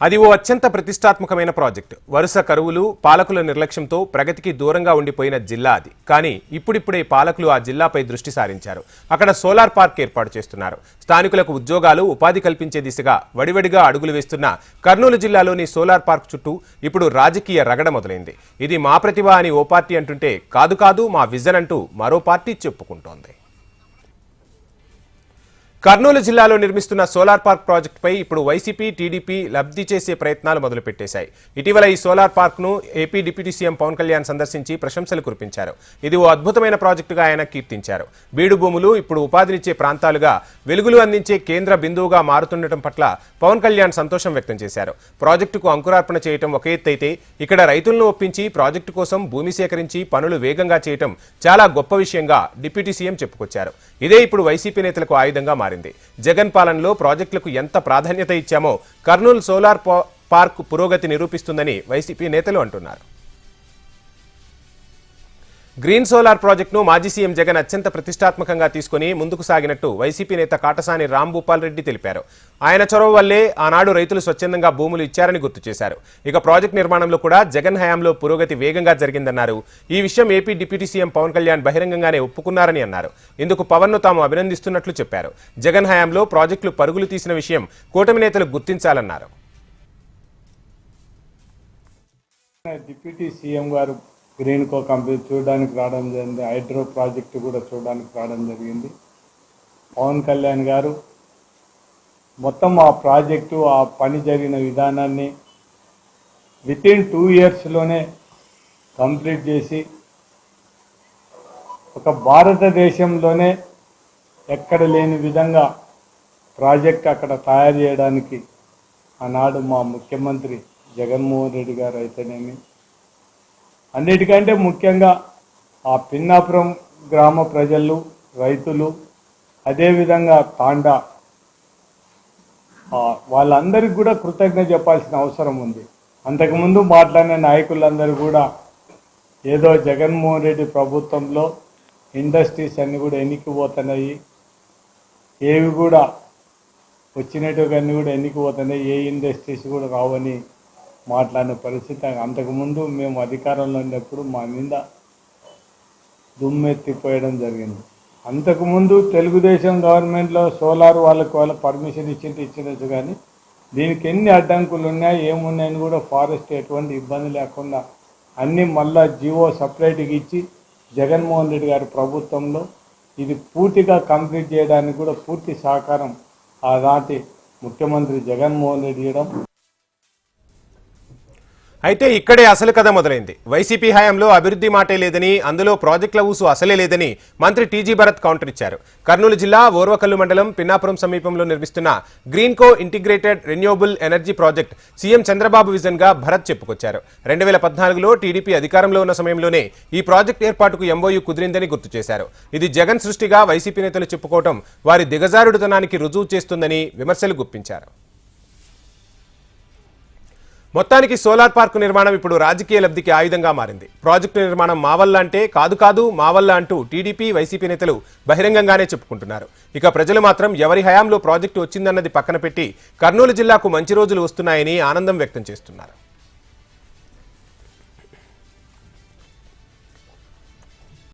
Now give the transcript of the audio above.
అది ఓ అత్యంత ప్రతిష్టాత్మకమైన ప్రాజెక్టు. వరుస కరువులు, పాలకుల నిర్లక్ష్యంతో ప్రగతికి దూరంగా ఉండిపోయిన జిల్లా అది. కానీ ఇప్పుడిప్పుడే పాలకులు ఆ జిల్లాపై దృష్టి సారించారు. అక్కడ సోలార్ పార్క్ ఏర్పాటు చేస్తున్నారు. స్థానికులకు ఉద్యోగాలు, ఉపాధి కల్పించే దిశగా వడివడిగా అడుగులు వేస్తున్న కర్నూలు జిల్లాలోని సోలార్ పార్క్ చుట్టూ ఇప్పుడు రాజకీయ రగడ మొదలైంది. ఇది మా ప్రతిభ అని ఓ పార్టీ అంటుంటే, కాదు కాదు మా విజన్ అంటూ మరో పార్టీ చెప్పుకుంటోంది. కర్నూలు జిల్లాలో నిర్మిస్తున్న సోలార్ పార్క్ ప్రాజెక్టుపై ఇప్పుడు వైసీపీ, టీడీపీ లబ్ధి చేసే ప్రయత్నాలు మొదలుపెట్టేశాయి. ఇటీవల ఈ సోలార్ పార్క్ను AP deputy CM Pawan Kalyan సందర్శించి ప్రశంసలు కురిపించారు. ఇది ఓ అద్భుతమైన ప్రాజెక్టుగా ఆయన కీర్తించారు. బీడు భూములు ఇప్పుడు ఉపాధినిచ్చే ప్రాంతాలుగా, వెలుగులు అందించే కేంద్ర బిందువుగా మారుతుండటం పట్ల పవన్ కళ్యాణ్ సంతోషం వ్యక్తం చేశారు. ప్రాజెక్టుకు అంకురార్పణ చేయడం ఒక ఎత్తైతే, ఇక్కడ రైతులను ఒప్పించి ప్రాజెక్టు కోసం భూమి సేకరించి పనులు వేగంగా చేయడం చాలా గొప్ప విషయంగా డిప్యూటీ సీఎం చెప్పుకొచ్చారు. ఇదే ఇప్పుడు వైసీపీ నేతలకు ఆయుధంగా మారింది. జగన్ పాలనలో ప్రాజెక్టులకు ఎంత ప్రాధాన్యత ఇచ్చామో కర్నూలు సోలార్ పార్క్ పురోగతి నిరూపిస్తుందని వైసీపీ నేతలు అంటున్నారు. గ్రీన్ సోలార్ ప్రాజెక్టును మాజీ సీఎం జగన్ అత్యంత ప్రతిష్టాత్మకంగా తీసుకుని ముందుకు సాగినట్టు వైసీపీ నేత కాటసాని రాంభూపాల్ రెడ్డి తెలిపారు. ఆయన చొరవ వల్లే ఆనాడు రైతులు స్వచ్ఛందంగా భూములు ఇచ్చారని గుర్తు చేశారు. ఇక ప్రాజెక్టు నిర్మాణంలో కూడా జగన్ హయాంలో పురోగతి వేగంగా జరిగిందన్నారు. ఈ విషయం AP deputy CM Pawan Kalyan బహిరంగంగానే ఒప్పుకున్నారని అన్నారు. ఇందుకు పవన్ను తాము అభినందిస్తున్నట్లు చెప్పారు. జగన్ హయాంలో ప్రాజెక్టులు పరుగులు తీసిన విషయం కూటమి నేతలు గుర్తించాలన్నారు. డిప్యూటీ సీఎం గారు గ్రీన్ కో కంపెనీ చూడడానికి రావడం జరిగింది. హైడ్రో ప్రాజెక్టు కూడా చూడడానికి రావడం జరిగింది. పవన్ కళ్యాణ్ గారు మొత్తం ఆ ప్రాజెక్టు, ఆ పని జరిగిన విధానాన్ని వితిన్ 2 yearsలోనే కంప్లీట్ చేసి ఒక భారతదేశంలోనే ఎక్కడ లేని విధంగా ప్రాజెక్ట్ అక్కడ తయారు చేయడానికి ఆనాడు మా ముఖ్యమంత్రి జగన్మోహన్ రెడ్డి గారు అయితేనేమి, అన్నిటికంటే ముఖ్యంగా ఆ పిన్నాపురం గ్రామ ప్రజలు, రైతులు, అదేవిధంగా తాండా వాళ్ళందరికీ కూడా కృతజ్ఞత చెప్పాల్సిన అవసరం ఉంది. అంతకుముందు మాట్లాడిన నాయకులందరూ కూడా ఏదో జగన్మోహన్ రెడ్డి ప్రభుత్వంలో ఇండస్ట్రీస్ అన్నీ కూడా ఎన్నికిపోతున్నాయి, ఏవి కూడా వచ్చినట్టుగా అన్నీ కూడా ఎన్నికిపోతున్నాయి, ఏ ఇండస్ట్రీస్ కూడా రావని మాట్లాడిన పరిస్థితి. అంతకుముందు మేము అధికారంలో ఉన్నప్పుడు మా మీద దుమ్మెత్తిపోయడం జరిగింది. అంతకుముందు తెలుగుదేశం గవర్నమెంట్లో సోలార్ వాళ్ళ పర్మిషన్ ఇచ్చినట్టు కానీ దీనికి ఎన్ని అడ్డంకులు ఉన్నాయి, ఏమున్నాయని కూడా ఫారెస్ట్ ఎటువంటి ఇబ్బంది లేకుండా అన్నీ మళ్ళా జీవో సపరేట్గా ఇచ్చి జగన్మోహన్ రెడ్డి గారి ప్రభుత్వంలో ఇది పూర్తిగా కంప్లీట్ చేయడానికి కూడా పూర్తి సహకారం ఆనాటి ముఖ్యమంత్రి జగన్మోహన్ రెడ్డి ఇవ్వడం. అయితే ఇక్కడే అసలు కథ మొదలైంది. వైసీపీ హయాంలో అభివృద్ధి మాటే లేదని, అందులో ప్రాజెక్టుల ఊసు అసలే లేదని మంత్రి టీజీ భరత్ కౌంటర్ ఇచ్చారు. కర్నూలు జిల్లా ఓర్వకల్లు మండలం పిన్నాపురం సమీపంలో నిర్మిస్తున్న Greenko integrated renewable energy project CM Chandrababu vision గా భరత్ చెప్పుకొచ్చారు. 2014లో టీడీపీ అధికారంలో ఉన్న సమయంలోనే ఈ ప్రాజెక్టు ఏర్పాటుకు ఎంఓయూ కుదిరిందని గుర్తు చేశారు. ఇది జగన్ సృష్టిగా వైసీపీ నేతలు చెప్పుకోవడం వారి దిగజారుడుతనానికి రుజువు చేస్తుందని విమర్శలు గుప్పించారు. మొత్తానికి సోలార్ పార్కు నిర్మాణం ఇప్పుడు రాజకీయ లబ్ధికి ఆయుధంగా మారింది. ప్రాజెక్టు నిర్మాణం మా వల్ల అంటే, కాదు కాదు మా వల్ల అంటూ టీడీపీ, వైసీపీ నేతలు బహిరంగంగానే చెప్పుకుంటున్నారు. ఇక ప్రజలు మాత్రం ఎవరి హయాంలో ప్రాజెక్టు వచ్చిందన్నది పక్కన పెట్టి కర్నూలు జిల్లాకు మంచి రోజులు వస్తున్నాయని ఆనందం వ్యక్తం చేస్తున్నారు.